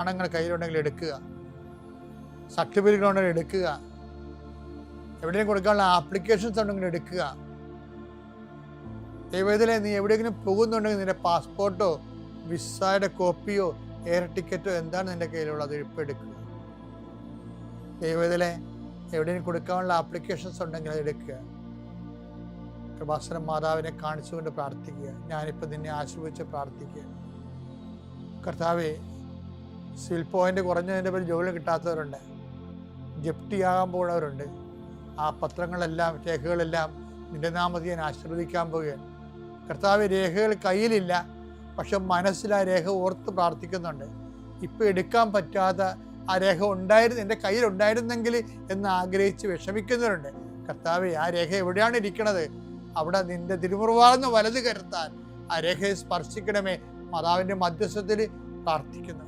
പ്രമാണങ്ങൾ കയ്യിലുണ്ടെങ്കിൽ എടുക്കുക, സർട്ടിഫിക്കറ്റുകളുണ്ടെങ്കിൽ എടുക്കുക, എവിടെയും കൊടുക്കാനുള്ള ആപ്ലിക്കേഷൻസ് ഉണ്ടെങ്കിൽ എടുക്കുക. ദൈവത്തിലെ നീ എവിടെയെങ്കിലും പോകുന്നുണ്ടെങ്കിൽ നിൻ്റെ പാസ്പോർട്ടോ വിസയുടെ കോപ്പിയോ എയർ ടിക്കറ്റോ എന്താണ് നിൻ്റെ കയ്യിലുള്ളത്, ഇപ്പോൾ എടുക്കുക. ദൈവത്തിലെ എവിടെയും കൊടുക്കാനുള്ള ആപ്ലിക്കേഷൻസ് ഉണ്ടെങ്കിൽ അത് എടുക്കുക. കൃപാസന മാതാവിനെ കാണിച്ചുകൊണ്ട് പ്രാർത്ഥിക്കുക. ഞാനിപ്പോൾ നിന്നെ ആശ്രയിച്ച് പ്രാർത്ഥിക്കുക. കർത്താവേ, സിവിൽ പോയിന്റ് കുറഞ്ഞതിൻ്റെ പേര് ജോലി കിട്ടാത്തവരുണ്ട്, ജപ്തിയാകാൻ പോകുന്നവരുണ്ട്. ആ പത്രങ്ങളെല്ലാം രേഖകളെല്ലാം നിൻ്റെ നാമത്തിൽ ഞാൻ ആശീർവദിക്കാൻ പോവുകയാണ്. കർത്താവ്, രേഖകൾ കയ്യിലില്ല, പക്ഷെ മനസ്സിൽ ആ രേഖ ഓർത്ത് പ്രാർത്ഥിക്കുന്നുണ്ട്. ഇപ്പം എടുക്കാൻ പറ്റാത്ത ആ രേഖ എൻ്റെ കയ്യിലുണ്ടായിരുന്നെങ്കിൽ എന്ന് ആഗ്രഹിച്ച് വിഷമിക്കുന്നവരുണ്ട്. കർത്താവെ, ആ രേഖ എവിടെയാണ് ഇരിക്കണത്, അവിടെ നിൻ്റെ തിരുമുറിവാർന്ന് വലത് കരുത്താൻ ആ രേഖയെ സ്പർശിക്കണമേ. മാതാവിൻ്റെ മധ്യസ്ഥത്തിൽ പ്രാർത്ഥിക്കുന്നു.